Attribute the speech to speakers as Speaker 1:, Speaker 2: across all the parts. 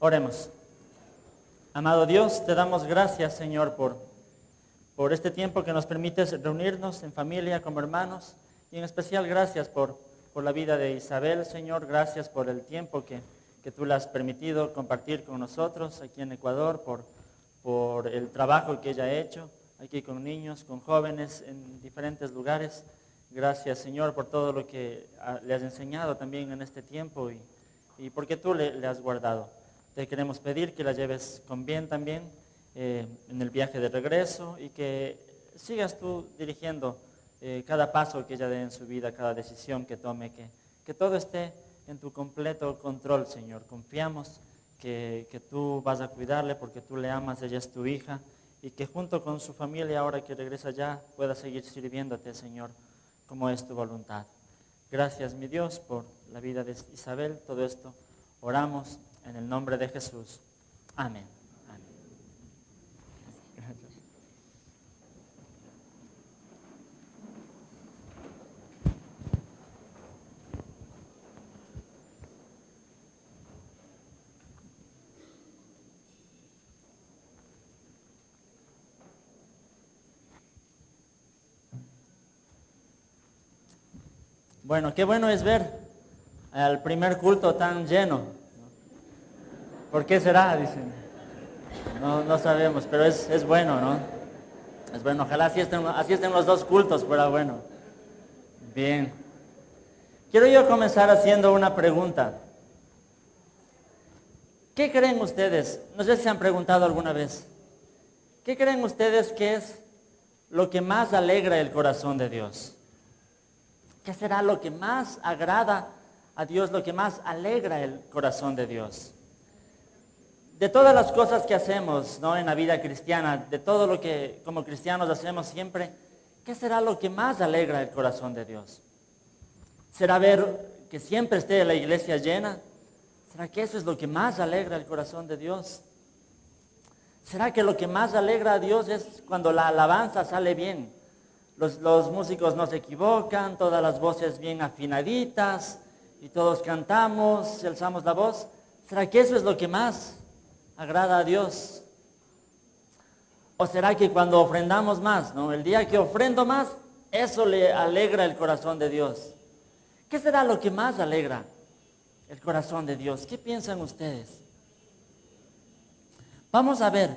Speaker 1: Oremos. Amado Dios, te damos gracias, Señor, por este tiempo que nos permites reunirnos en familia, como hermanos, y en especial gracias por la vida de Isabel, Señor. Gracias por el tiempo que tú le has permitido compartir con nosotros aquí en Ecuador, por el trabajo que ella ha hecho aquí con niños, con jóvenes en diferentes lugares. Gracias, Señor, por todo lo que le has enseñado también en este tiempo y porque tú le has guardado. Te queremos pedir que la lleves con bien también en el viaje de regreso y que sigas tú dirigiendo cada paso que ella dé en su vida, cada decisión que tome, que todo esté en tu completo control, Señor. Confiamos que tú vas a cuidarle porque tú le amas, ella es tu hija, y que junto con su familia, ahora que regresa ya, pueda seguir sirviéndote, Señor, como es tu voluntad. Gracias, mi Dios, por la vida de Isabel. Todo esto oramos en el nombre de Jesús. Amén. Amén. Gracias. Bueno, qué bueno es ver al primer culto tan lleno. ¿Por qué será? Dicen. No sabemos, pero es bueno, ¿no? Es bueno, ojalá así estén los dos cultos, pero bueno. Bien. Quiero yo comenzar haciendo una pregunta. ¿Qué creen ustedes? No sé si se han preguntado alguna vez. ¿Qué creen ustedes que es lo que más alegra el corazón de Dios? ¿Qué será lo que más agrada a Dios, lo que más alegra el corazón de Dios? De todas las cosas que hacemos, ¿no?, en la vida cristiana, de todo lo que como cristianos hacemos siempre, ¿qué será lo que más alegra el corazón de Dios? ¿Será ver que siempre esté la iglesia llena? ¿Será que eso es lo que más alegra el corazón de Dios? ¿Será que lo que más alegra a Dios es cuando la alabanza sale bien? Los músicos no se equivocan, todas las voces bien afinaditas, y todos cantamos, alzamos la voz. ¿Será que eso es lo que más agrada a Dios? ¿O será que cuando ofrendamos más, ¿no?, el día que ofrendo más, eso le alegra el corazón de Dios? ¿Qué será lo que más alegra el corazón de Dios? ¿Qué piensan ustedes? Vamos a ver,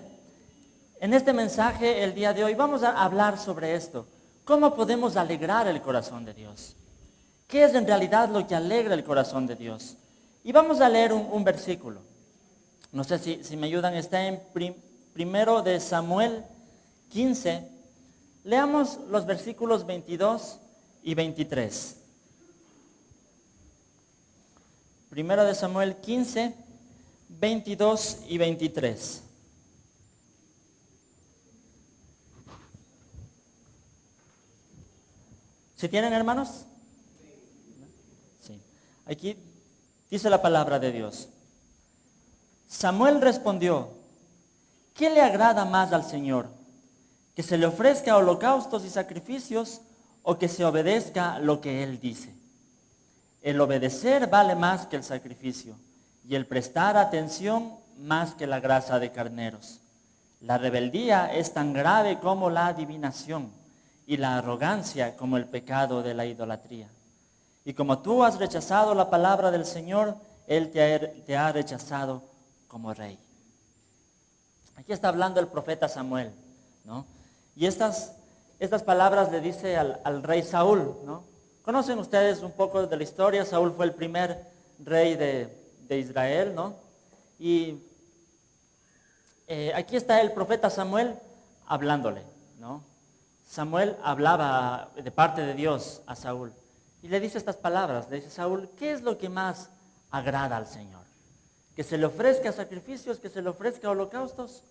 Speaker 1: en este mensaje el día de hoy vamos a hablar sobre esto. ¿Cómo podemos alegrar el corazón de Dios? ¿Qué es en realidad lo que alegra el corazón de Dios? Y vamos a leer un versículo. No sé si me ayudan, está en primero de Samuel 15. Leamos los versículos 22 y 23. Primero de Samuel 15, 22 y 23. ¿Sí tienen, hermanos? Sí. Aquí dice la palabra de Dios. Samuel respondió: ¿qué le agrada más al Señor? ¿Que se le ofrezca holocaustos y sacrificios o que se obedezca lo que Él dice? El obedecer vale más que el sacrificio y el prestar atención más que la grasa de carneros. La rebeldía es tan grave como la adivinación y la arrogancia como el pecado de la idolatría. Y como tú has rechazado la palabra del Señor, Él te ha rechazado como rey. Aquí está hablando el profeta Samuel, ¿no? Y estas palabras le dice al rey Saúl, ¿no? ¿Conocen ustedes un poco de la historia? Saúl fue el primer rey de Israel, ¿no? Y aquí está el profeta Samuel hablándole, ¿no? Samuel hablaba de parte de Dios a Saúl y le dice estas palabras. Le dice: Saúl, ¿qué es lo que más agrada al Señor? ¿Que se le ofrezca sacrificios, que se le ofrezca holocaustos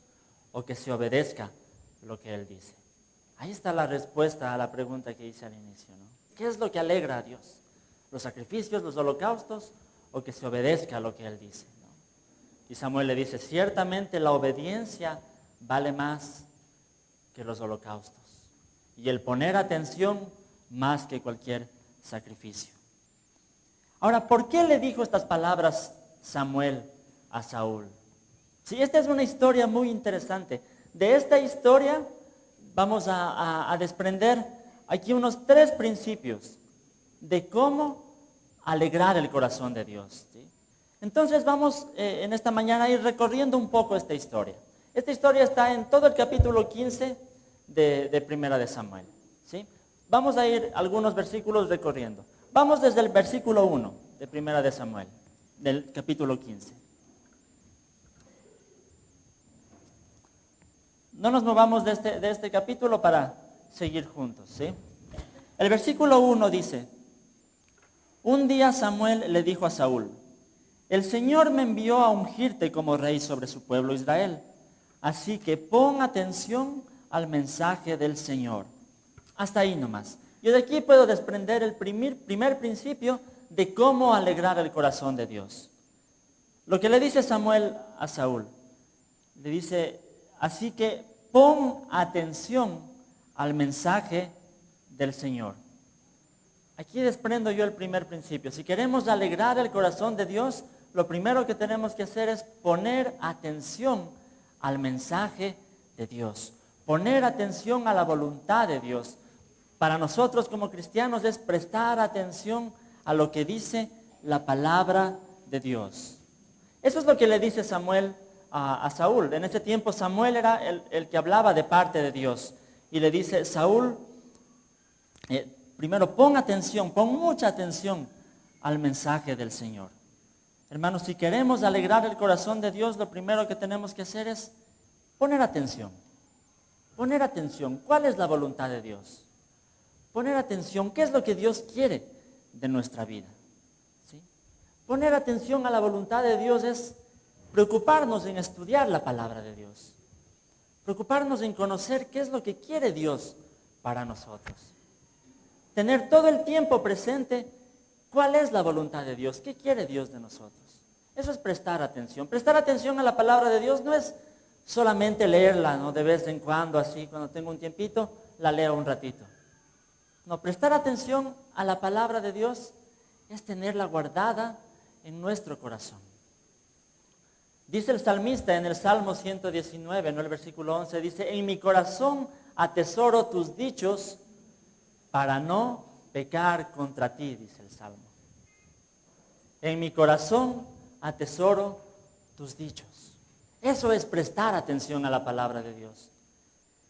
Speaker 1: o que se obedezca lo que Él dice? Ahí está la respuesta a la pregunta que hice al inicio, ¿no? ¿Qué es lo que alegra a Dios? ¿Los sacrificios, los holocaustos o que se obedezca lo que Él dice, ¿no? Y Samuel le dice: ciertamente la obediencia vale más que los holocaustos y el poner atención más que cualquier sacrificio. Ahora, ¿por qué le dijo estas palabras Samuel a Saúl? Sí, esta es una historia muy interesante. De esta historia vamos a desprender aquí unos 3 principios de cómo alegrar el corazón de Dios, ¿sí? Entonces vamos en esta mañana a ir recorriendo un poco esta historia. Esta historia está en todo el capítulo 15 de Primera de Samuel, ¿sí? Vamos a ir algunos versículos recorriendo. Vamos desde el versículo 1 de Primera de Samuel, del capítulo 15. No nos movamos de este capítulo para seguir juntos, ¿sí? El versículo 1 dice: un día Samuel le dijo a Saúl: el Señor me envió a ungirte como rey sobre su pueblo Israel. Así que pon atención al mensaje del Señor. Hasta ahí nomás. Yo de aquí puedo desprender el primer principio de cómo alegrar el corazón de Dios. Lo que le dice Samuel a Saúl, le dice: así que pon atención al mensaje del Señor. Aquí desprendo yo el primer principio. Si queremos alegrar el corazón de Dios, lo primero que tenemos que hacer es poner atención al mensaje de Dios. Poner atención a la voluntad de Dios. Para nosotros como cristianos es prestar atención a lo que dice la palabra de Dios. Eso es lo que le dice Samuel a Saúl. En ese tiempo Samuel era el que hablaba de parte de Dios. Y le dice: Saúl, primero pon atención, pon mucha atención al mensaje del Señor. Hermanos, si queremos alegrar el corazón de Dios, lo primero que tenemos que hacer es poner atención. Poner atención. ¿Cuál es la voluntad de Dios? Poner atención. ¿Qué es lo que Dios quiere de nuestra vida? ¿Sí? Poner atención a la voluntad de Dios es preocuparnos en estudiar la palabra de Dios. Preocuparnos en conocer qué es lo que quiere Dios para nosotros. Tener todo el tiempo presente cuál es la voluntad de Dios, qué quiere Dios de nosotros. Eso es prestar atención. Prestar atención a la palabra de Dios no es solamente leerla, ¿no? De vez en cuando, así, cuando tengo un tiempito, la leo un ratito. No, prestar atención a la palabra de Dios es tenerla guardada en nuestro corazón. Dice el salmista en el Salmo 119, ¿no? El versículo 11, dice: en mi corazón atesoro tus dichos para no pecar contra ti, dice el Salmo. En mi corazón atesoro tus dichos. Eso es prestar atención a la palabra de Dios.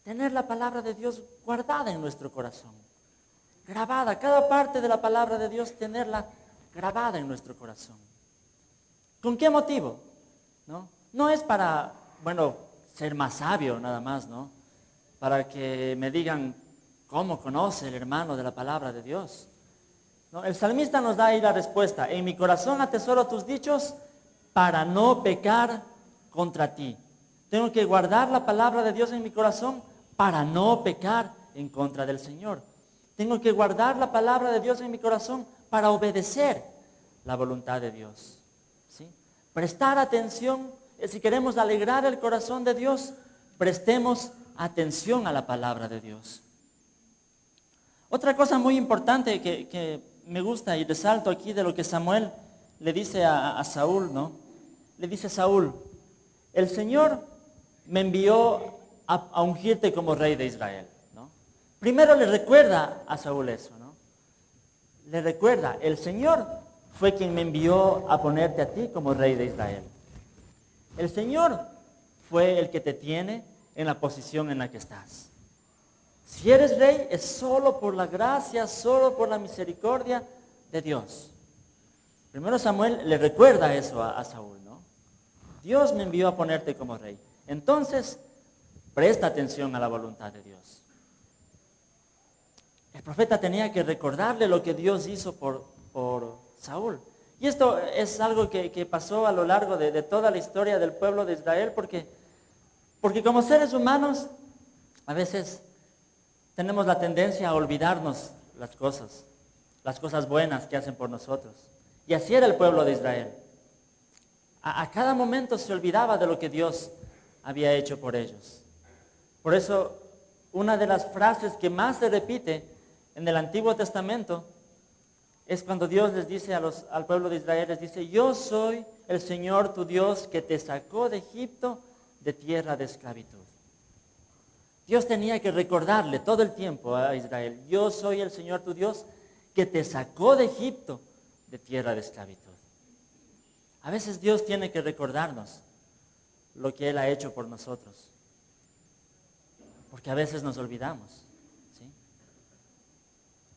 Speaker 1: Tener la palabra de Dios guardada en nuestro corazón. Grabada, cada parte de la palabra de Dios, tenerla grabada en nuestro corazón. ¿Con qué motivo? No es para, ser más sabio nada más, ¿no? Para que me digan cómo conoce el hermano de la palabra de Dios. No, el salmista nos da ahí la respuesta: en mi corazón atesoro tus dichos para no pecar contra ti. Tengo que guardar la palabra de Dios en mi corazón para no pecar en contra del Señor. Tengo que guardar la palabra de Dios en mi corazón para obedecer la voluntad de Dios. ¿Sí? Prestar atención, si queremos alegrar el corazón de Dios, prestemos atención a la palabra de Dios. Otra cosa muy importante que me gusta y resalto aquí de lo que Samuel le dice a Saúl, ¿no? Le dice: Saúl, el Señor me envió a ungirte como rey de Israel, ¿no? Primero le recuerda a Saúl eso, ¿no? Le recuerda: el Señor fue quien me envió a ponerte a ti como rey de Israel. El Señor fue el que te tiene en la posición en la que estás. Si eres rey, es solo por la gracia, solo por la misericordia de Dios. Primero Samuel le recuerda eso a Saúl, ¿no? Dios me envió a ponerte como rey. Entonces, presta atención a la voluntad de Dios. El profeta tenía que recordarle lo que Dios hizo por Saúl. Y esto es algo que pasó a lo largo de toda la historia del pueblo de Israel, porque como seres humanos, a veces tenemos la tendencia a olvidarnos las cosas buenas que hacen por nosotros. Y así era el pueblo de Israel. A cada momento se olvidaba de lo que Dios había hecho por ellos. Por eso, una de las frases que más se repite en el Antiguo Testamento es cuando Dios les dice al pueblo de Israel, les dice: yo soy el Señor tu Dios que te sacó de Egipto, de tierra de esclavitud. Dios tenía que recordarle todo el tiempo a Israel: yo soy el Señor tu Dios que te sacó de Egipto, de tierra de esclavitud. A veces Dios tiene que recordarnos lo que Él ha hecho por nosotros, porque a veces nos olvidamos, ¿sí?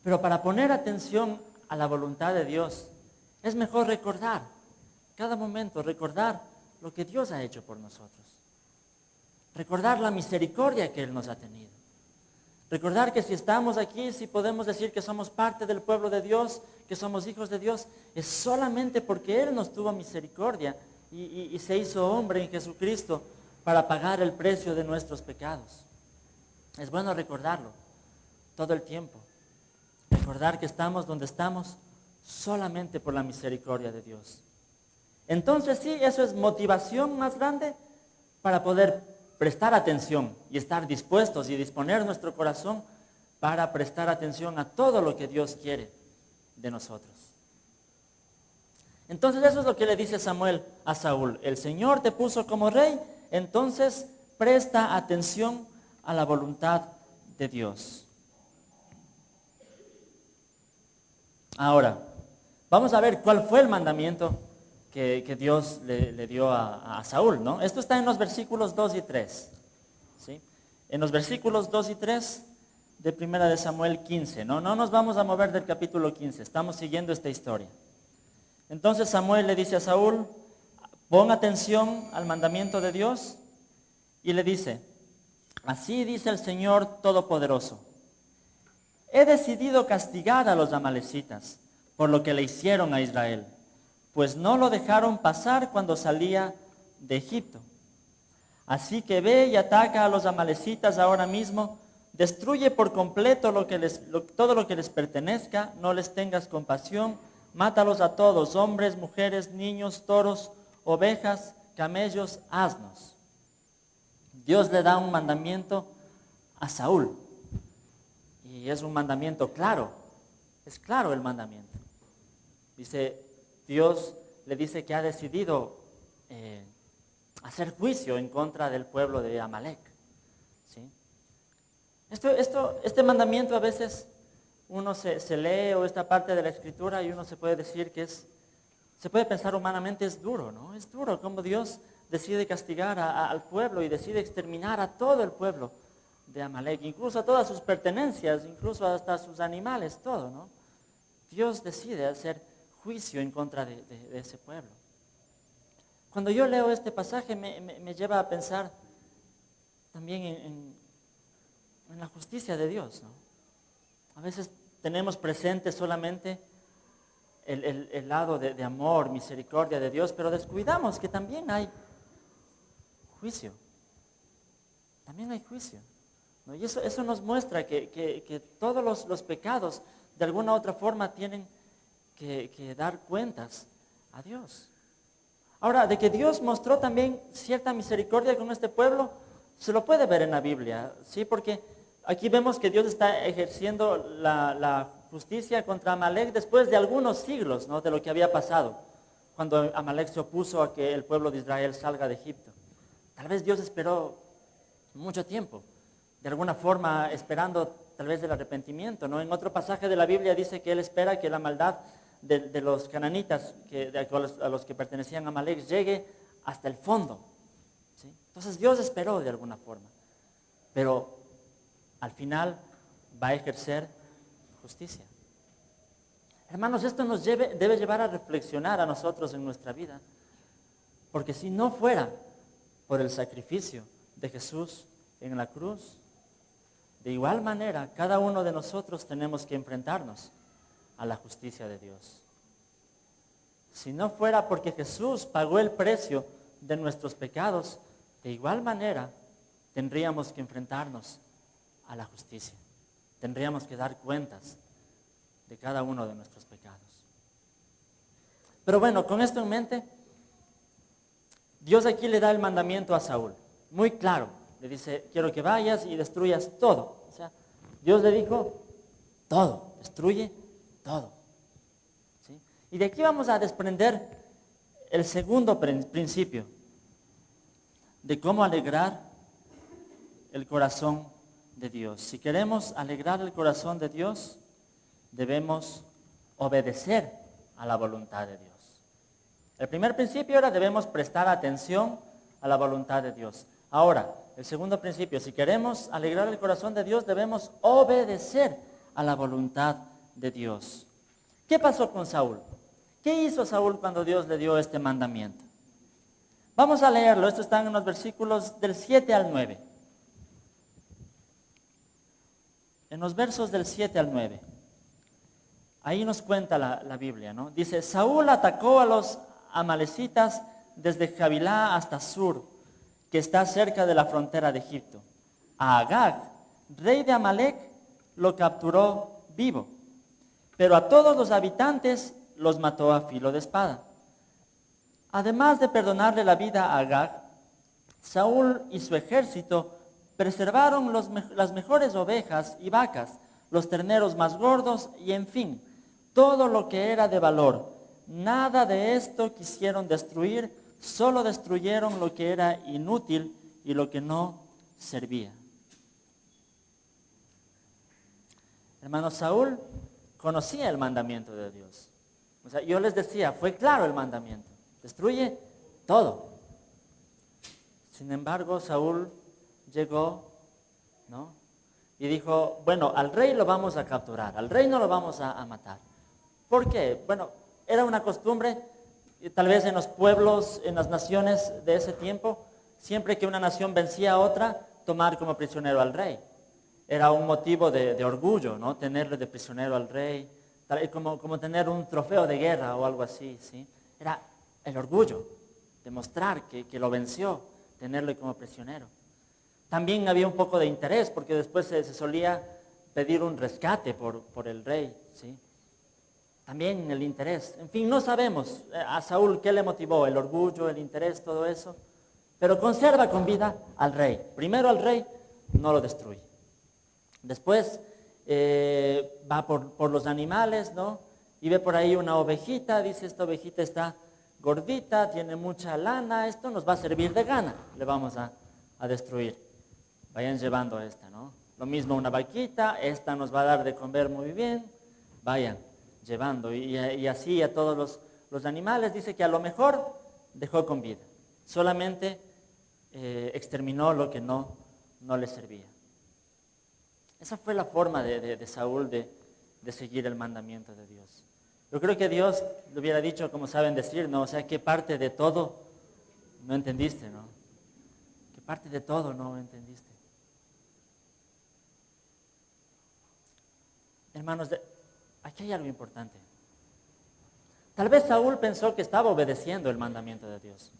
Speaker 1: Pero para poner atención a la voluntad de Dios, es mejor recordar, cada momento recordar lo que Dios ha hecho por nosotros. Recordar la misericordia que Él nos ha tenido. Recordar que si estamos aquí, si podemos decir que somos parte del pueblo de Dios, que somos hijos de Dios, es solamente porque Él nos tuvo misericordia y se hizo hombre en Jesucristo para pagar el precio de nuestros pecados. Es bueno recordarlo todo el tiempo. Recordar que estamos donde estamos solamente por la misericordia de Dios. Entonces sí, eso es motivación más grande para poder prestar atención y estar dispuestos y disponer nuestro corazón para prestar atención a todo lo que Dios quiere de nosotros. Entonces eso es lo que le dice Samuel a Saúl: el Señor te puso como rey, entonces presta atención a la voluntad de Dios. Ahora, vamos a ver cuál fue el mandamiento que Dios le dio a Saúl, ¿no? Esto está en los versículos 2 y 3, ¿sí? En los versículos 2 y 3 de 1 de Samuel 15, ¿no? No nos vamos a mover del capítulo 15, estamos siguiendo esta historia. Entonces Samuel le dice a Saúl: pon atención al mandamiento de Dios, y le dice: así dice el Señor Todopoderoso, he decidido castigar a los amalecitas por lo que le hicieron a Israel, pues no lo dejaron pasar cuando salía de Egipto. Así que ve y ataca a los amalecitas ahora mismo, destruye por completo todo lo que les pertenezca, no les tengas compasión, mátalos a todos, hombres, mujeres, niños, toros, ovejas, camellos, asnos. Dios le da un mandamiento a Saúl, y es un mandamiento claro, es claro el mandamiento. Dios le dice que ha decidido hacer juicio en contra del pueblo de Amalec, ¿sí? Este mandamiento a veces uno se lee, o esta parte de la escritura, y uno se puede decir que se puede pensar humanamente, es duro, ¿no? Es duro como Dios decide castigar al pueblo y decide exterminar a todo el pueblo de Amalec, incluso a todas sus pertenencias, incluso hasta sus animales, todo, ¿no? Dios decide hacer juicio en contra de ese pueblo. Cuando yo leo este pasaje me lleva a pensar también en la justicia de Dios, ¿no? A veces tenemos presente solamente el lado de amor, misericordia de Dios, pero descuidamos que también hay juicio. También hay juicio, ¿no? Y eso nos muestra que todos los pecados de alguna u otra forma tienen que dar cuentas a Dios. Ahora, de que Dios mostró también cierta misericordia con este pueblo, se lo puede ver en la Biblia, ¿sí? Porque aquí vemos que Dios está ejerciendo la justicia contra Amalec después de algunos siglos, ¿no? De lo que había pasado, cuando Amalec se opuso a que el pueblo de Israel salga de Egipto. Tal vez Dios esperó mucho tiempo, de alguna forma esperando tal vez del arrepentimiento, ¿no? En otro pasaje de la Biblia dice que Él espera que la maldad de los cananitas, a los que pertenecían a Amalec, llegue hasta el fondo, ¿sí? Entonces Dios esperó de alguna forma, pero al final va a ejercer justicia. Hermanos, esto nos debe llevar a reflexionar a nosotros en nuestra vida, porque si no fuera por el sacrificio de Jesús en la cruz, de igual manera cada uno de nosotros tenemos que enfrentarnos a la justicia de Dios. Si no fuera porque Jesús pagó el precio de nuestros pecados, de igual manera tendríamos que enfrentarnos a la justicia. Tendríamos que dar cuentas de cada uno de nuestros pecados. Pero bueno, con esto en mente, Dios aquí le da el mandamiento a Saúl, muy claro. Le dice: quiero que vayas y destruyas todo. O sea, Dios le dijo: todo, destruye todo, ¿sí? Y de aquí vamos a desprender el segundo principio de cómo alegrar el corazón de Dios. Si queremos alegrar el corazón de Dios, debemos obedecer a la voluntad de Dios. El primer principio era debemos prestar atención a la voluntad de Dios. Ahora, el segundo principio, si queremos alegrar el corazón de Dios, debemos obedecer a la voluntad de Dios. ¿Qué pasó con Saúl? ¿Qué hizo Saúl cuando Dios le dio este mandamiento? Vamos a leerlo, esto está en los versículos del 7 al 9. En los versos del 7 al 9. Ahí nos cuenta la Biblia, ¿no? Dice, Saúl atacó a los amalecitas desde Javilá hasta Sur, que está cerca de la frontera de Egipto. A Agag, rey de Amalec, lo capturó vivo, pero a todos los habitantes los mató a filo de espada. Además de perdonarle la vida a Agag, Saúl y su ejército preservaron las mejores ovejas y vacas, los terneros más gordos y, en fin, todo lo que era de valor. Nada de esto quisieron destruir, solo destruyeron lo que era inútil y lo que no servía. Hermano, Saúl conocía el mandamiento de Dios. O sea, yo les decía, fue claro el mandamiento. Destruye todo. Sin embargo, Saúl llegó, ¿no? Y dijo, bueno, al rey lo vamos a capturar, al rey no lo vamos a matar. ¿Por qué? Bueno, era una costumbre, tal vez en los pueblos, en las naciones de ese tiempo, siempre que una nación vencía a otra, tomar como prisionero al rey. Era un motivo de orgullo, ¿no? Tenerle de prisionero al rey, como tener un trofeo de guerra o algo así, ¿sí? Era el orgullo, demostrar que lo venció, tenerle como prisionero. También había un poco de interés, porque después se solía pedir un rescate por el rey, ¿sí? También el interés. En fin, no sabemos a Saúl qué le motivó, el orgullo, el interés, todo eso. Pero conserva con vida al rey. Primero al rey, no lo destruye. Después va por los animales, ¿no? Y ve por ahí una ovejita, dice, esta ovejita está gordita, tiene mucha lana, esto nos va a servir de gana, le vamos a destruir. Vayan llevando esta, ¿no? Lo mismo una vaquita, esta nos va a dar de comer muy bien, vayan llevando. Y así a todos los animales, dice que a lo mejor dejó con vida. Solamente exterminó lo que no le servía. Esa fue la forma de Saúl de seguir el mandamiento de Dios. Yo creo que Dios le hubiera dicho, como saben decir, ¿no? O sea, ¿qué parte de todo no entendiste, no? ¿Qué parte de todo no entendiste? Hermanos, aquí hay algo importante. Tal vez Saúl pensó que estaba obedeciendo el mandamiento de Dios.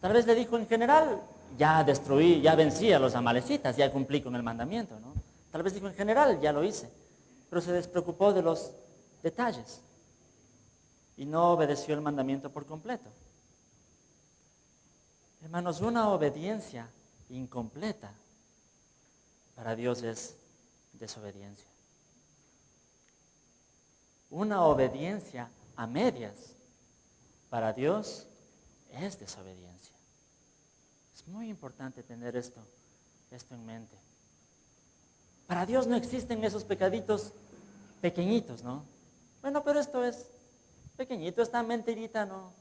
Speaker 1: Tal vez le dijo, en general, ya destruí, ya vencí a los amalecitas, ya cumplí con el mandamiento, ¿no? Tal vez dijo, en general, ya lo hice. Pero se despreocupó de los detalles y no obedeció el mandamiento por completo. Hermanos, una obediencia incompleta para Dios es desobediencia. Una obediencia a medias para Dios es desobediencia. Es muy importante tener esto en mente. Para Dios no existen esos pecaditos pequeñitos, ¿no? Bueno, pero esto es pequeñito, esta mentirita no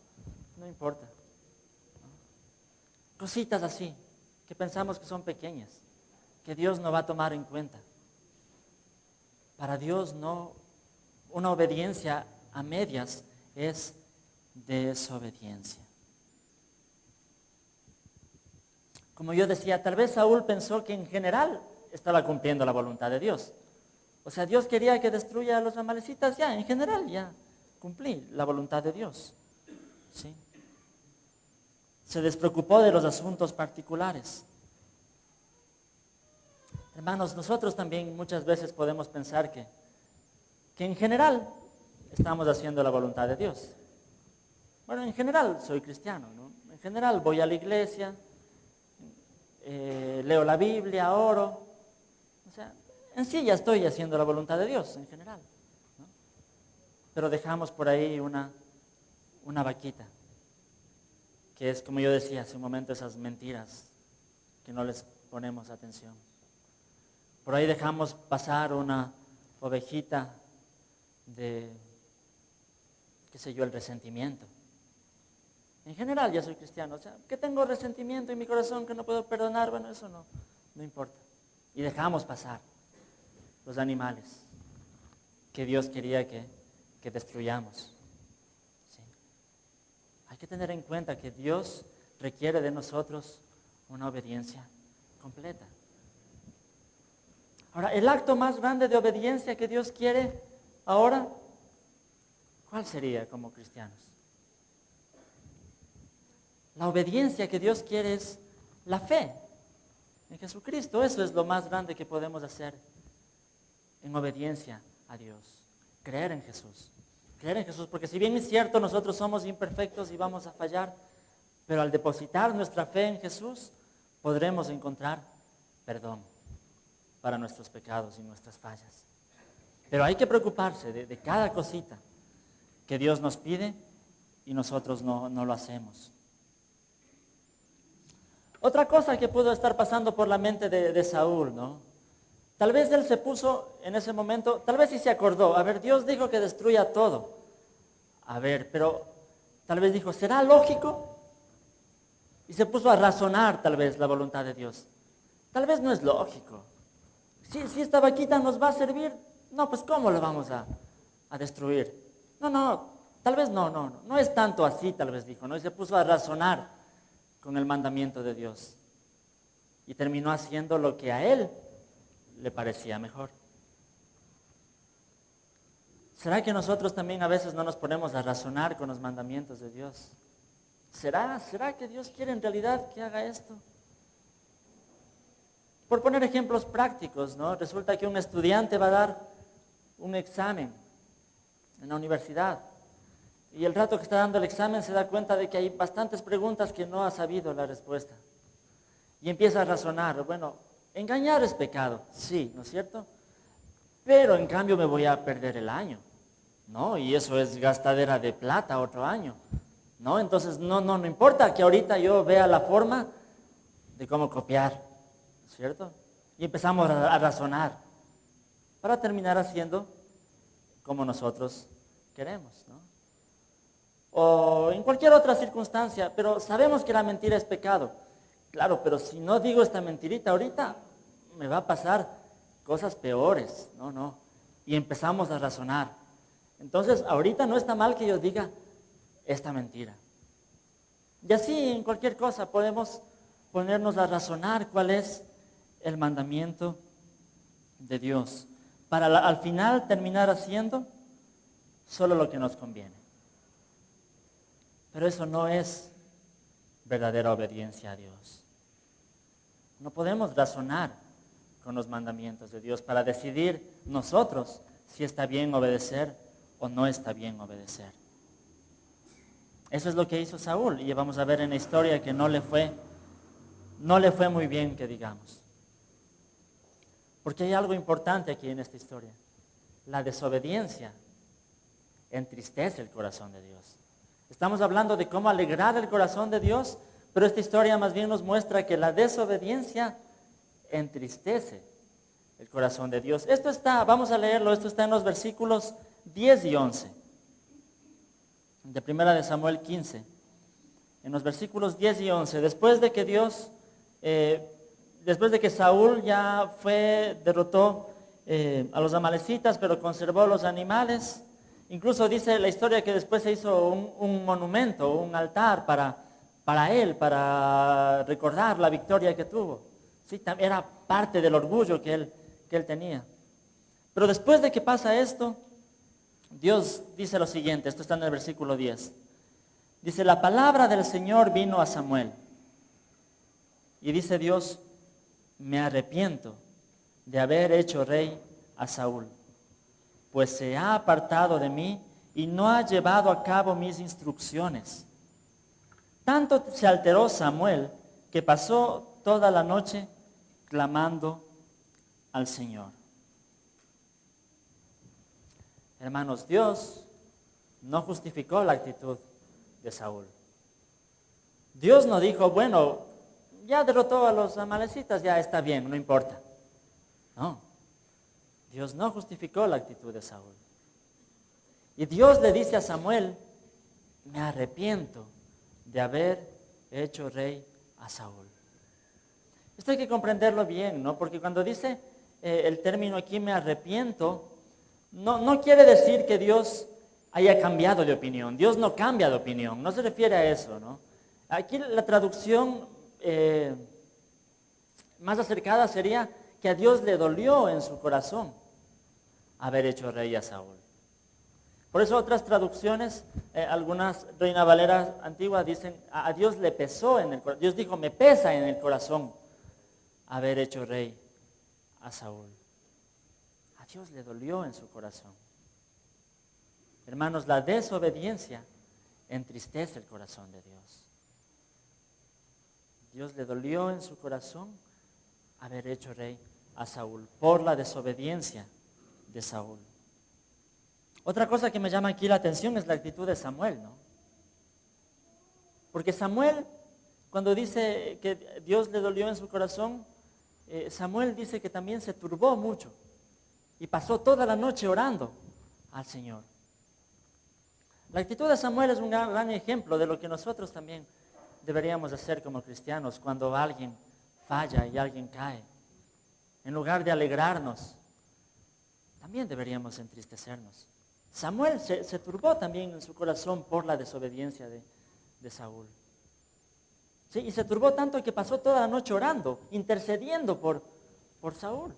Speaker 1: importa, ¿no? Cositas así, que pensamos que son pequeñas, que Dios no va a tomar en cuenta. Para Dios no, una obediencia a medias es desobediencia. Como yo decía, tal vez Saúl pensó que en general estaba cumpliendo la voluntad de Dios. O sea, Dios quería que destruya a los amalecitas, ya, en general, ya cumplí la voluntad de Dios. ¿Sí? Se despreocupó de los asuntos particulares. Hermanos, nosotros también muchas veces podemos pensar que en general estamos haciendo la voluntad de Dios. Bueno, en general soy cristiano, ¿no? En general voy a la iglesia, leo la Biblia, oro. O sea, en sí ya estoy haciendo la voluntad de Dios, en general, ¿no? Pero dejamos por ahí una vaquita, que es, como yo decía hace un momento, esas mentiras que no les ponemos atención. Por ahí dejamos pasar una ovejita de, qué sé yo, el resentimiento. En general ya soy cristiano, o sea, que tengo resentimiento en mi corazón que no puedo perdonar, bueno, eso no importa. Y dejamos pasar los animales que Dios quería que destruyamos. ¿Sí? Hay que tener en cuenta que Dios requiere de nosotros una obediencia completa. Ahora, el acto más grande de obediencia que Dios quiere ahora, ¿cuál sería como cristianos? La obediencia que Dios quiere es la fe en Jesucristo. Eso es lo más grande que podemos hacer en obediencia a Dios. Creer en Jesús. Creer en Jesús, porque si bien es cierto, nosotros somos imperfectos y vamos a fallar, pero al depositar nuestra fe en Jesús, podremos encontrar perdón para nuestros pecados y nuestras fallas. Pero hay que preocuparse de cada cosita que Dios nos pide y nosotros no lo hacemos. Otra cosa que pudo estar pasando por la mente de Saúl, ¿no? Tal vez él se puso en ese momento, tal vez sí se acordó, a ver, Dios dijo que destruya todo. A ver, pero tal vez dijo, ¿será lógico? Y se puso a razonar tal vez la voluntad de Dios. Tal vez no es lógico. Si esta vaquita nos va a servir, no, pues ¿cómo lo vamos a destruir? No, tal vez no es tanto así, tal vez dijo, ¿no? Y se puso a razonar con el mandamiento de Dios. Y terminó haciendo lo que a él le parecía mejor. ¿Será que nosotros también a veces no nos ponemos a razonar con los mandamientos de Dios? ¿Será que Dios quiere en realidad que haga esto? Por poner ejemplos prácticos, ¿no? Resulta que un estudiante va a dar un examen en la universidad. Y el rato que está dando el examen se da cuenta de que hay bastantes preguntas que no ha sabido la respuesta. Y empieza a razonar, bueno, engañar es pecado, sí, ¿no es cierto? Pero en cambio me voy a perder el año, ¿no? Y eso es gastadera de plata otro año, ¿no? Entonces no importa que ahorita yo vea la forma de cómo copiar, ¿no es cierto? Y empezamos a razonar para terminar haciendo como nosotros queremos, ¿no? O en cualquier otra circunstancia, pero sabemos que la mentira es pecado. Claro, pero si no digo esta mentirita ahorita, me va a pasar cosas peores. No. Y empezamos a razonar. Entonces, ahorita no está mal que yo diga esta mentira. Y así en cualquier cosa podemos ponernos a razonar cuál es el mandamiento de Dios. Para al final terminar haciendo solo lo que nos conviene. Pero eso no es verdadera obediencia a Dios. No podemos razonar con los mandamientos de Dios para decidir nosotros si está bien obedecer o no está bien obedecer. Eso es lo que hizo Saúl y vamos a ver en la historia que no le fue muy bien, que digamos. Porque hay algo importante aquí en esta historia. La desobediencia entristece el corazón de Dios. Estamos hablando de cómo alegrar el corazón de Dios, pero esta historia más bien nos muestra que la desobediencia entristece el corazón de Dios. Vamos a leerlo, esto está en los versículos 10 y 11, de 1 de Samuel 15. En los versículos 10 y 11, después de que Saúl ya derrotó a los amalecitas, pero conservó los animales. Incluso dice la historia que después se hizo un monumento, un altar para él, para recordar la victoria que tuvo. Sí, era parte del orgullo que él tenía. Pero después de que pasa esto, Dios dice lo siguiente, esto está en el versículo 10. Dice, la palabra del Señor vino a Samuel. Y dice Dios, me arrepiento de haber hecho rey a Saúl, pues se ha apartado de mí y no ha llevado a cabo mis instrucciones. Tanto se alteró Samuel que pasó toda la noche clamando al Señor. Hermanos, Dios no justificó la actitud de Saúl. Dios no dijo, bueno, ya derrotó a los amalecitas, ya está bien, no importa. No, Dios no justificó la actitud de Saúl. Y Dios le dice a Samuel, me arrepiento de haber hecho rey a Saúl. Esto hay que comprenderlo bien, ¿no? Porque cuando dice el término aquí, me arrepiento, no quiere decir que Dios haya cambiado de opinión. Dios no cambia de opinión, no se refiere a eso, ¿no? Aquí la traducción más acercada sería que a Dios le dolió en su corazón haber hecho rey a Saúl. Por eso otras traducciones, algunas Reina Valera antiguas dicen, a Dios le pesó en el corazón. Dios dijo, me pesa en el corazón haber hecho rey a Saúl. A Dios le dolió en su corazón. Hermanos, la desobediencia entristece el corazón de Dios. Dios le dolió en su corazón haber hecho rey a Saúl por la desobediencia de Saúl. Otra cosa que me llama aquí la atención es la actitud de Samuel, ¿no? Porque Samuel, cuando dice que Dios le dolió en su corazón, Samuel dice que también se turbó mucho y pasó toda la noche orando al Señor. La actitud de Samuel es un gran ejemplo de lo que nosotros también deberíamos hacer como cristianos cuando alguien falla y alguien cae. En lugar de alegrarnos, también deberíamos entristecernos. Samuel se turbó también en su corazón por la desobediencia de Saúl. Sí, y se turbó tanto que pasó toda la noche orando, intercediendo por Saúl.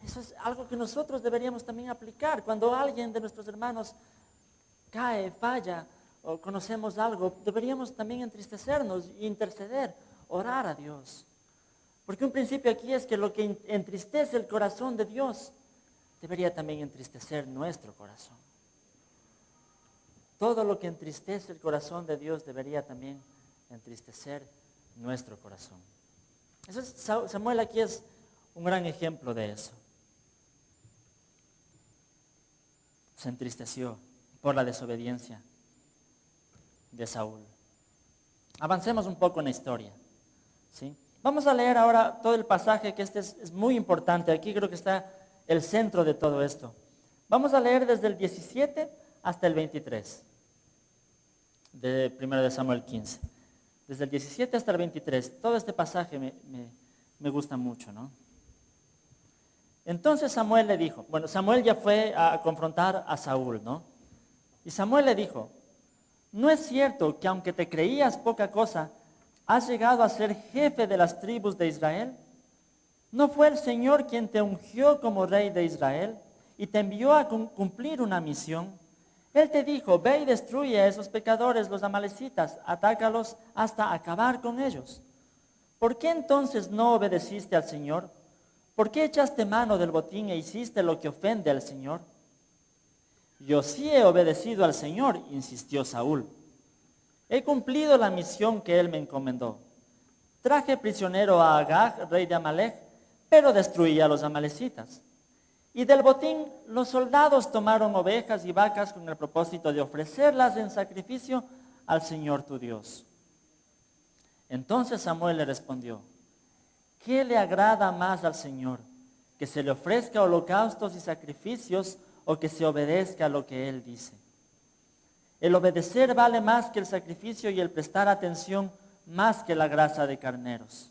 Speaker 1: Eso es algo que nosotros deberíamos también aplicar. Cuando alguien de nuestros hermanos cae, falla o conocemos algo, deberíamos también entristecernos, interceder, orar a Dios. Porque un principio aquí es que lo que entristece el corazón de Dios debería también entristecer nuestro corazón. Todo lo que entristece el corazón de Dios debería también entristecer nuestro corazón. Samuel aquí es un gran ejemplo de eso. Se entristeció por la desobediencia de Saúl. Avancemos un poco en la historia, ¿sí? Vamos a leer ahora todo el pasaje, que este es muy importante. Aquí creo que está el centro de todo esto. Vamos a leer desde el 17 hasta el 23 de 1 de Samuel 15. Desde el 17 hasta el 23. Todo este pasaje me gusta mucho, ¿no? Entonces Samuel le dijo, bueno, Samuel ya fue a confrontar a Saúl, ¿no? Y Samuel le dijo, ¿no es cierto que aunque te creías poca cosa, has llegado a ser jefe de las tribus de Israel? ¿No fue el Señor quien te ungió como rey de Israel y te envió a cumplir una misión? Él te dijo, ve y destruye a esos pecadores, los amalecitas, atácalos hasta acabar con ellos. ¿Por qué entonces no obedeciste al Señor? ¿Por qué echaste mano del botín e hiciste lo que ofende al Señor? Yo sí he obedecido al Señor, insistió Saúl. He cumplido la misión que él me encomendó. Traje prisionero a Agag, rey de Amalec, pero destruí a los amalecitas. Y del botín los soldados tomaron ovejas y vacas con el propósito de ofrecerlas en sacrificio al Señor tu Dios. Entonces Samuel le respondió, ¿qué le agrada más al Señor? ¿Que se le ofrezca holocaustos y sacrificios o que se obedezca a lo que Él dice? El obedecer vale más que el sacrificio y el prestar atención más que la grasa de carneros.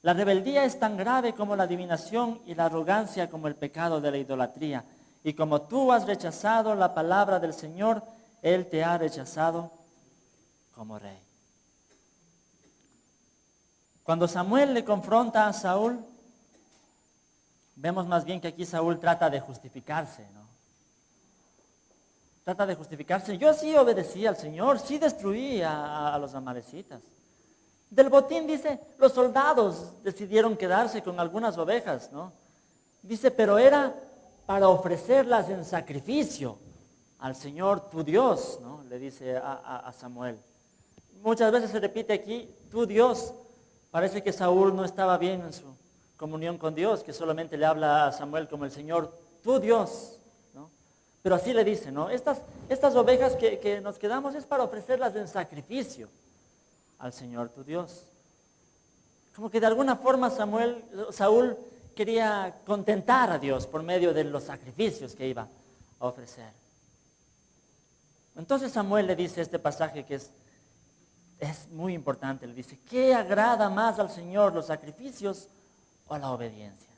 Speaker 1: La rebeldía es tan grave como la adivinación y la arrogancia como el pecado de la idolatría. Y como tú has rechazado la palabra del Señor, Él te ha rechazado como rey. Cuando Samuel le confronta a Saúl, vemos más bien que aquí Saúl trata de justificarse, ¿no? Trata de justificarse. Yo sí obedecí al Señor, sí destruí a los amalecitas. Del botín dice, los soldados decidieron quedarse con algunas ovejas, ¿no? Dice, pero era para ofrecerlas en sacrificio al Señor tu Dios, ¿no? Le dice a Samuel. Muchas veces se repite aquí, tu Dios. Parece que Saúl no estaba bien en su comunión con Dios, que solamente le habla a Samuel como el Señor, tu Dios, ¿no? Pero así le dice, ¿no? Estas ovejas que nos quedamos es para ofrecerlas en sacrificio al Señor tu Dios. Como que de alguna forma Saúl quería contentar a Dios por medio de los sacrificios que iba a ofrecer. Entonces Samuel le dice este pasaje que es muy importante. Le dice, ¿qué agrada más al Señor, los sacrificios o la obediencia?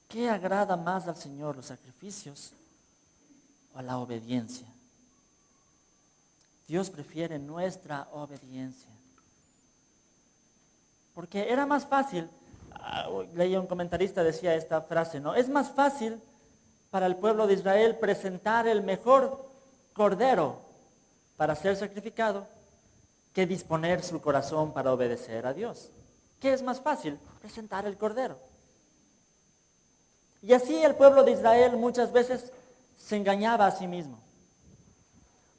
Speaker 1: ¿Qué agrada más al Señor, los sacrificios o la obediencia? Dios prefiere nuestra obediencia. Porque era más fácil, leía un comentarista, decía esta frase, ¿no? Es más fácil para el pueblo de Israel presentar el mejor cordero para ser sacrificado que disponer su corazón para obedecer a Dios. ¿Qué es más fácil? Presentar el cordero. Y así el pueblo de Israel muchas veces se engañaba a sí mismo.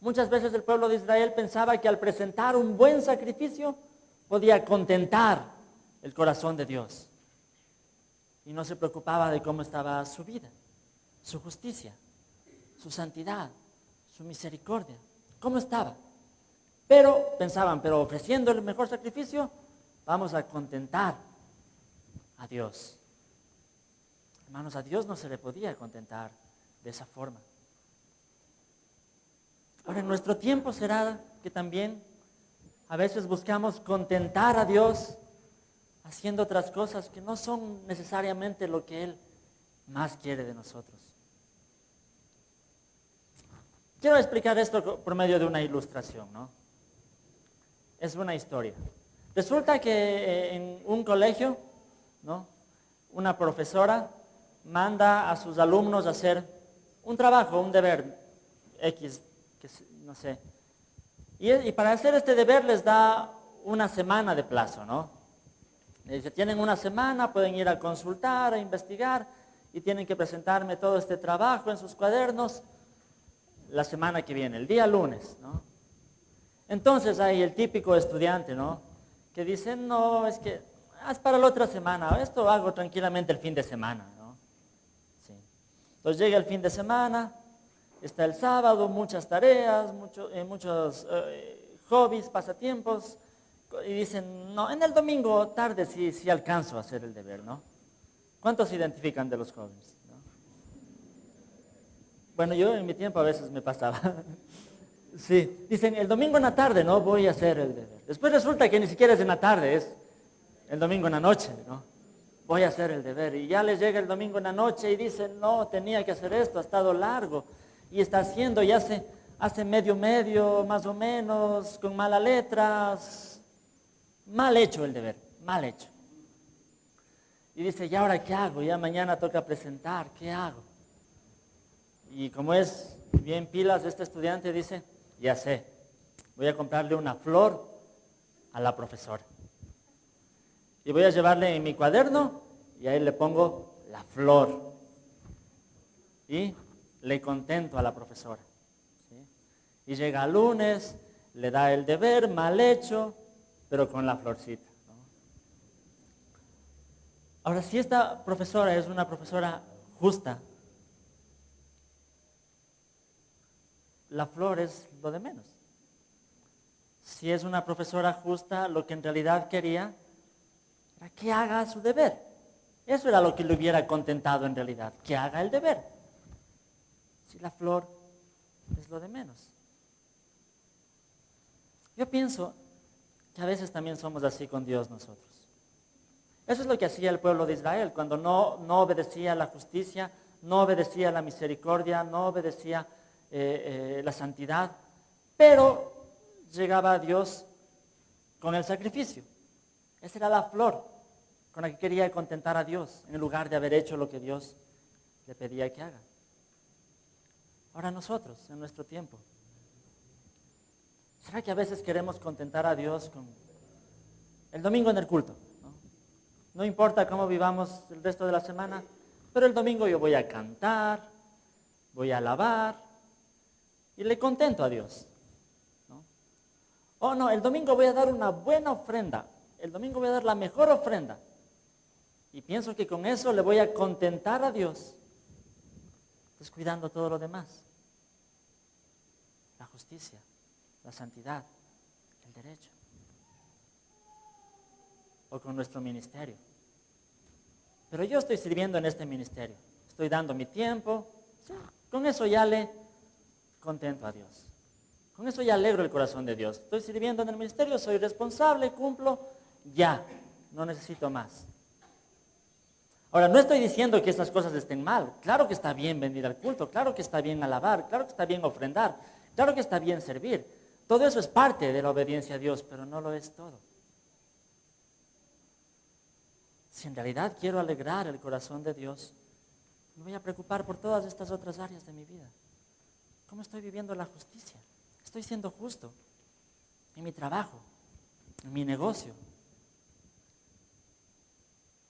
Speaker 1: Muchas veces el pueblo de Israel pensaba que al presentar un buen sacrificio podía contentar el corazón de Dios. Y no se preocupaba de cómo estaba su vida, su justicia, su santidad, su misericordia. ¿Cómo estaba? Pero pensaban, pero ofreciendo el mejor sacrificio, vamos a contentar a Dios. Hermanos, a Dios no se le podía contentar de esa forma. Ahora, en nuestro tiempo será que también a veces buscamos contentar a Dios haciendo otras cosas que no son necesariamente lo que Él más quiere de nosotros. Quiero explicar esto por medio de una ilustración, ¿no? Es una historia. Resulta que en un colegio, ¿no? Una profesora manda a sus alumnos a hacer un trabajo, un deber X, que no sé. Y para hacer este deber les da una semana de plazo, ¿no? Les dice, tienen una semana, pueden ir a consultar, a investigar, y tienen que presentarme todo este trabajo en sus cuadernos la semana que viene, el día lunes, ¿no? Entonces hay el típico estudiante, ¿no? Que dice, no, es que es para la otra semana, esto hago tranquilamente el fin de semana, ¿no? Sí. Entonces llega el fin de semana, está el sábado, muchas tareas, muchos hobbies, pasatiempos, y dicen, no, en el domingo tarde sí alcanzo a hacer el deber, ¿no? ¿Cuántos se identifican de los hobbies? ¿No? Bueno, yo en mi tiempo a veces me pasaba. Sí, dicen, el domingo en la tarde, ¿no? Voy a hacer el deber. Después resulta que ni siquiera es en la tarde, es el domingo en la noche, ¿no? Voy a hacer el deber. Y ya les llega el domingo en la noche y dicen, no, tenía que hacer esto, ha estado largo. Y está haciendo, y hace medio, más o menos, con malas letras. Mal hecho el deber, mal hecho. Y dice, ¿y ahora qué hago? Ya mañana toca presentar, ¿qué hago? Y como es bien pilas, este estudiante dice, ya sé, voy a comprarle una flor a la profesora. Y voy a llevarle en mi cuaderno y ahí le pongo la flor. Y le contento a la profesora. ¿Sí? Y llega el lunes, le da el deber mal hecho, pero con la florcita, ¿no? Ahora, si esta profesora es una profesora justa, la flor es lo de menos. Si es una profesora justa, lo que en realidad quería era que haga su deber. Eso era lo que le hubiera contentado en realidad, que haga el deber. Si la flor es lo de menos. Yo pienso que a veces también somos así con Dios nosotros. Eso es lo que hacía el pueblo de Israel cuando no obedecía la justicia, no obedecía la misericordia, no obedecía la santidad, pero llegaba a Dios con el sacrificio. Esa era la flor con la que quería contentar a Dios en lugar de haber hecho lo que Dios le pedía que haga. Ahora nosotros, en nuestro tiempo, ¿será que a veces queremos contentar a Dios con el domingo en el culto? No importa cómo vivamos el resto de la semana, pero el domingo yo voy a cantar, voy a alabar y le contento a Dios, ¿no? Oh no, el domingo voy a dar una buena ofrenda, el domingo voy a dar la mejor ofrenda y pienso que con eso le voy a contentar a Dios, descuidando todo lo demás, la justicia, la santidad, el derecho. O con nuestro ministerio. Pero yo estoy sirviendo en este ministerio. Estoy dando mi tiempo. Sí, con eso ya le contento a Dios. Con eso ya alegro el corazón de Dios. Estoy sirviendo en el ministerio, soy responsable, cumplo, ya. No necesito más. Ahora, no estoy diciendo que esas cosas estén mal. Claro que está bien venir al culto, claro que está bien alabar, claro que está bien ofrendar, claro que está bien servir. Todo eso es parte de la obediencia a Dios, pero no lo es todo. Si en realidad quiero alegrar el corazón de Dios, me voy a preocupar por todas estas otras áreas de mi vida. ¿Cómo estoy viviendo la justicia? ¿Estoy siendo justo en mi trabajo, en mi negocio?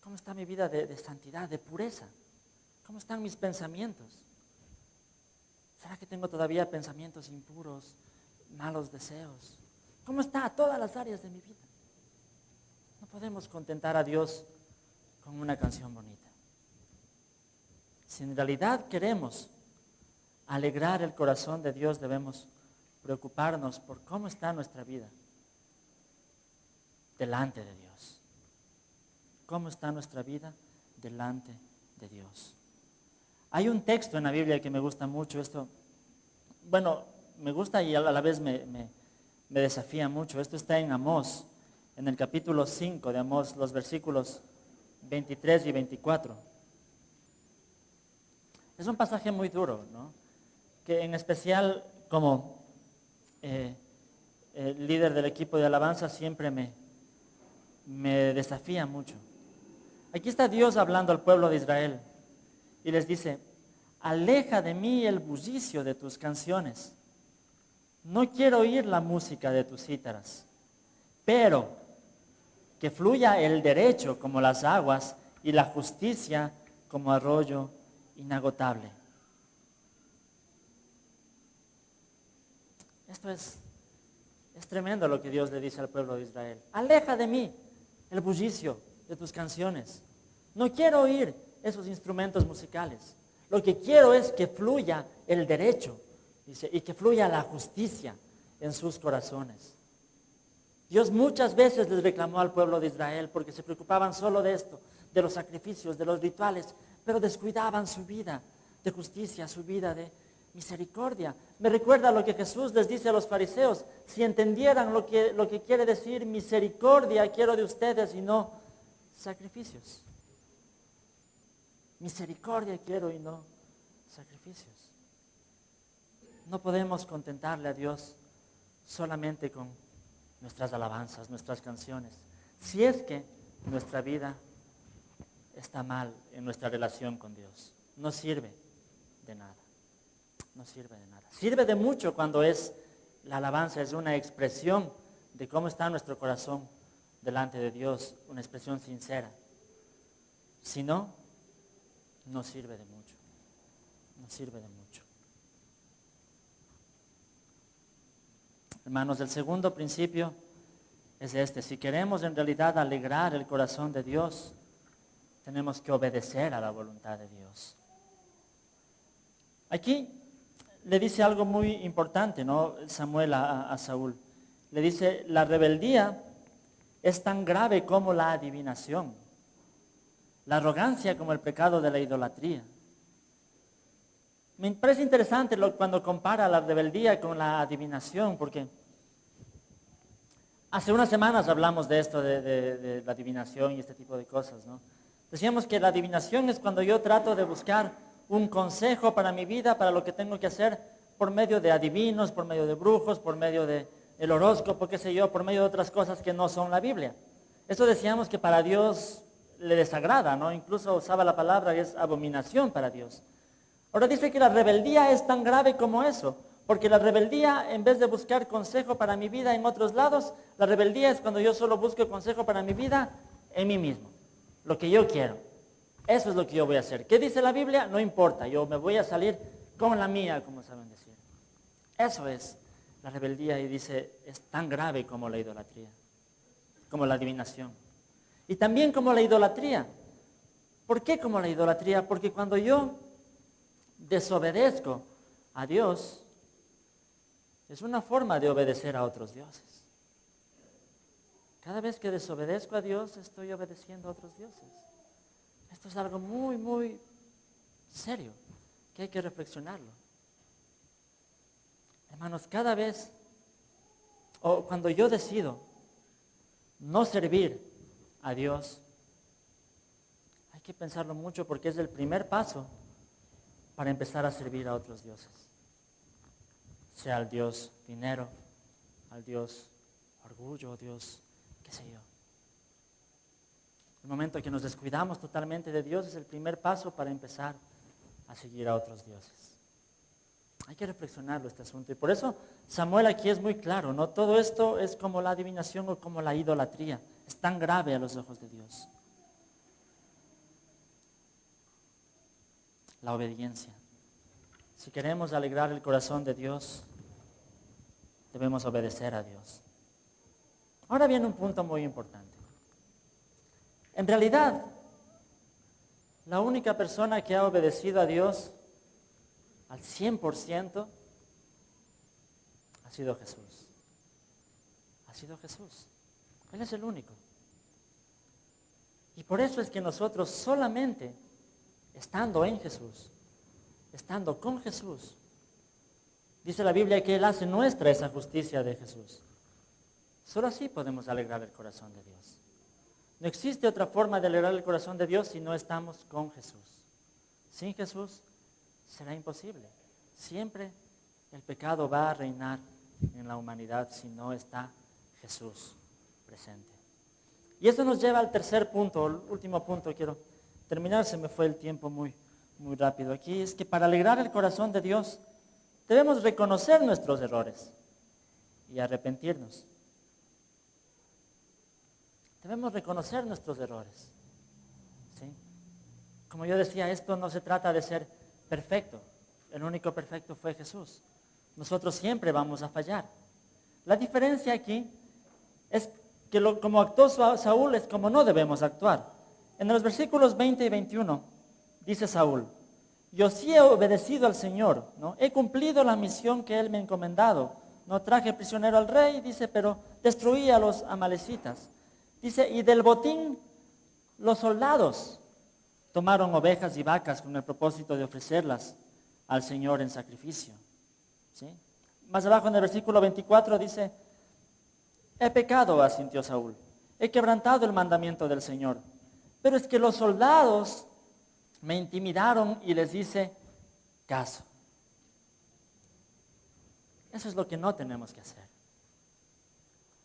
Speaker 1: ¿Cómo está mi vida de santidad, de pureza? ¿Cómo están mis pensamientos? ¿Será que tengo todavía pensamientos impuros, malos deseos? ¿Cómo está todas las áreas de mi vida? No podemos contentar a Dios con una canción bonita. Si en realidad queremos alegrar el corazón de Dios, debemos preocuparnos por cómo está nuestra vida delante de Dios. ¿Cómo está nuestra vida delante de Dios? Hay un texto en la Biblia que me gusta mucho. Esto, bueno, me gusta y a la vez me desafía mucho. Esto está en Amós, en el capítulo 5 de Amós, los versículos 23 y 24. Es un pasaje muy duro, ¿no? Que en especial como el líder del equipo de alabanza siempre me desafía mucho. Aquí está Dios hablando al pueblo de Israel y les dice: aleja de mí el bullicio de tus canciones. No quiero oír la música de tus cítaras, pero que fluya el derecho como las aguas y la justicia como arroyo inagotable. Esto es tremendo lo que Dios le dice al pueblo de Israel. Aleja de mí el bullicio de tus canciones. No quiero oír esos instrumentos musicales. Lo que quiero es que fluya el derecho, dice, y que fluya la justicia en sus corazones. Dios muchas veces les reclamó al pueblo de Israel porque se preocupaban solo de esto, de los sacrificios, de los rituales, pero descuidaban su vida de justicia, su vida de misericordia. Me recuerda lo que Jesús les dice a los fariseos: si entendieran lo que quiere decir misericordia quiero de ustedes y no sacrificios. Misericordia quiero y no sacrificios. No podemos contentarle a Dios solamente con nuestras alabanzas, nuestras canciones, si es que nuestra vida está mal en nuestra relación con Dios. No sirve de nada. No sirve de nada. Sirve de mucho cuando la alabanza es una expresión de cómo está nuestro corazón delante de Dios, una expresión sincera. Si no, no sirve de mucho. No sirve de mucho. Hermanos, el segundo principio es este: si queremos en realidad alegrar el corazón de Dios, tenemos que obedecer a la voluntad de Dios. Aquí le dice algo muy importante, ¿no? Samuel a Saúl. Le dice: la rebeldía es tan grave como la adivinación, la arrogancia como el pecado de la idolatría. Me parece interesante cuando compara la rebeldía con la adivinación, porque hace unas semanas hablamos de esto, de la adivinación y este tipo de cosas, ¿no? Decíamos que la adivinación es cuando yo trato de buscar un consejo para mi vida, para lo que tengo que hacer, por medio de adivinos, por medio de brujos, por medio del horóscopo, qué sé yo, por medio de otras cosas que no son la Biblia. Eso decíamos que para Dios le desagrada, ¿no? Incluso usaba la palabra que es abominación para Dios. Ahora dice que la rebeldía es tan grave como eso, porque la rebeldía, en vez de buscar consejo para mi vida en otros lados, la rebeldía es cuando yo solo busco consejo para mi vida en mí mismo, lo que yo quiero. Eso es lo que yo voy a hacer. ¿Qué dice la Biblia? No importa, yo me voy a salir con la mía, como saben decir. Eso es la rebeldía, y dice, es tan grave como la idolatría, como la adivinación. Y también como la idolatría. ¿Por qué como la idolatría? Porque cuando yo desobedezco a Dios, es una forma de obedecer a otros dioses. Cada vez que desobedezco a Dios, estoy obedeciendo a otros dioses. Esto es algo muy, muy serio, que hay que reflexionarlo. Hermanos, cada vez, o cuando yo decido no servir a Dios, hay que pensarlo mucho porque es el primer paso para empezar a servir a otros dioses. Sea al Dios dinero, al Dios orgullo, Dios, qué sé yo. El momento que nos descuidamos totalmente de Dios es el primer paso para empezar a seguir a otros dioses. Hay que reflexionarlo este asunto. Y por eso Samuel aquí es muy claro, ¿no? Todo esto es como la adivinación o como la idolatría. Es tan grave a los ojos de Dios. La obediencia. Si queremos alegrar el corazón de Dios, debemos obedecer a Dios. Ahora viene un punto muy importante. En realidad, la única persona que ha obedecido a Dios al 100% ha sido Jesús. Ha sido Jesús. Él es el único. Y por eso es que nosotros solamente estando en Jesús, estando con Jesús, dice la Biblia que Él hace nuestra esa justicia de Jesús. Solo así podemos alegrar el corazón de Dios. No existe otra forma de alegrar el corazón de Dios si no estamos con Jesús. Sin Jesús será imposible. Siempre el pecado va a reinar en la humanidad si no está Jesús presente. Y eso nos lleva al tercer punto, el último punto. Quiero terminar, se me fue el tiempo muy rápido aquí. Es que para alegrar el corazón de Dios debemos reconocer nuestros errores y arrepentirnos. Debemos reconocer nuestros errores. ¿Sí? Como yo decía, esto no se trata de ser perfecto. El único perfecto fue Jesús. Nosotros siempre vamos a fallar. La diferencia aquí es que como actuó Saúl es como no debemos actuar. En los versículos 20 y 21 dice Saúl: yo sí he obedecido al Señor, ¿no? He cumplido la misión que Él me ha encomendado. No traje prisionero al rey, dice, pero destruí a los amalecitas. Dice, y del botín los soldados tomaron ovejas y vacas con el propósito de ofrecerlas al Señor en sacrificio. ¿Sí? Más abajo en el versículo 24 dice, he pecado, asintió Saúl, he quebrantado el mandamiento del Señor. Pero es que los soldados me intimidaron y les hice caso. Eso es lo que no tenemos que hacer.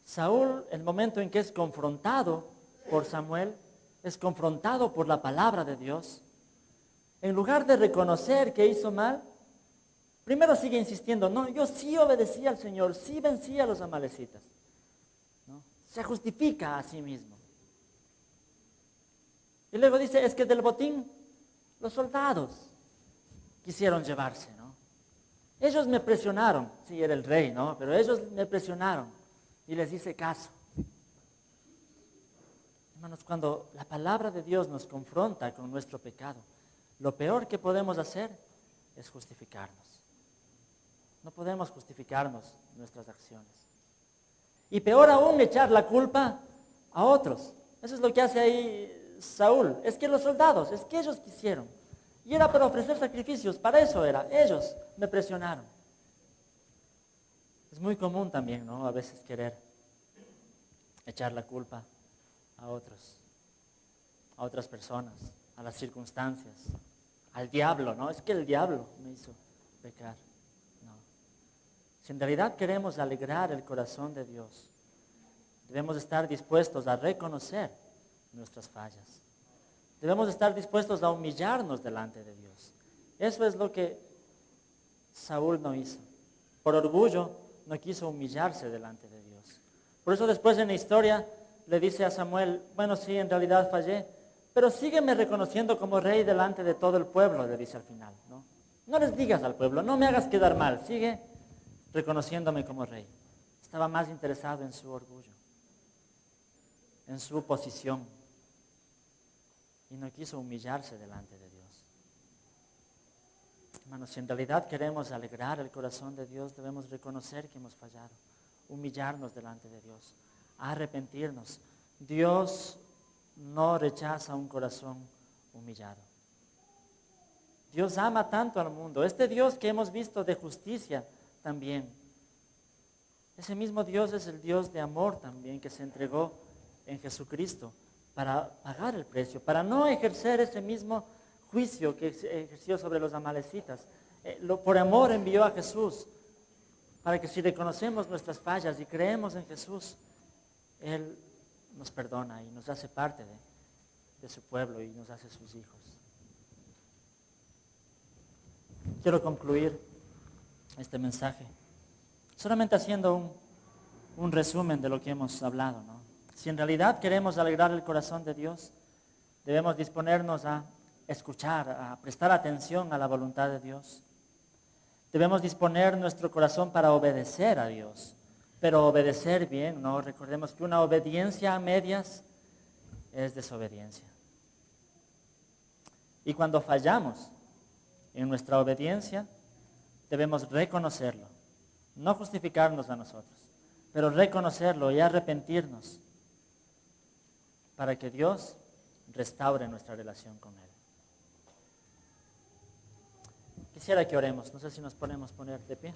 Speaker 1: Saúl, el momento en que es confrontado por Samuel, es confrontado por la palabra de Dios. En lugar de reconocer que hizo mal, primero sigue insistiendo, no, yo sí obedecí al Señor, sí vencí a los amalecitas. ¿No? Se justifica a sí mismo. Y luego dice, es que del botín los soldados quisieron llevarse, ¿no? Ellos me presionaron, sí, era el rey, ¿no? Pero ellos me presionaron. Y les hice caso. Hermanos, cuando la palabra de Dios nos confronta con nuestro pecado, lo peor que podemos hacer es justificarnos. No podemos justificarnos nuestras acciones. Y peor aún, echar la culpa a otros. Eso es lo que hace ahí Saúl. Es que los soldados, es que ellos quisieron. Y era para ofrecer sacrificios, para eso era. Ellos me presionaron. Es muy común también, ¿no? A veces querer echar la culpa a otros, a otras personas, a las circunstancias, al diablo, ¿no? Es que el diablo me hizo pecar. No. Si en realidad queremos alegrar el corazón de Dios, debemos estar dispuestos a reconocer nuestras fallas. Debemos estar dispuestos a humillarnos delante de Dios. Eso es lo que Saúl no hizo. Por orgullo, no quiso humillarse delante de Dios. Por eso después en la historia le dice a Samuel, bueno, sí, en realidad fallé, pero sígueme reconociendo como rey delante de todo el pueblo, le dice al final. No les digas al pueblo, no me hagas quedar mal, sigue reconociéndome como rey. Estaba más interesado en su orgullo, en su posición, y no quiso humillarse delante de Dios. Hermanos, si en realidad queremos alegrar el corazón de Dios, debemos reconocer que hemos fallado, humillarnos delante de Dios, a arrepentirnos. Dios no rechaza un corazón humillado. Dios ama tanto al mundo. Este Dios que hemos visto de justicia también. Ese mismo Dios es el Dios de amor también, que se entregó en Jesucristo para pagar el precio, para no ejercer ese mismo juicio que ejerció sobre los amalecitas. Por amor envió a Jesús, para que si reconocemos nuestras fallas y creemos en Jesús, Él nos perdona y nos hace parte de su pueblo y nos hace sus hijos. Quiero concluir este mensaje solamente haciendo un resumen de lo que hemos hablado, ¿no? Si en realidad queremos alegrar el corazón de Dios, debemos disponernos a escuchar, a prestar atención a la voluntad de Dios. Debemos disponer nuestro corazón para obedecer a Dios, pero obedecer bien, ¿no? Recordemos que una obediencia a medias es desobediencia. Y cuando fallamos en nuestra obediencia, debemos reconocerlo, no justificarnos a nosotros, pero reconocerlo y arrepentirnos para que Dios restaure nuestra relación con Él. Quisiera que oremos, no sé si nos podemos poner de pie.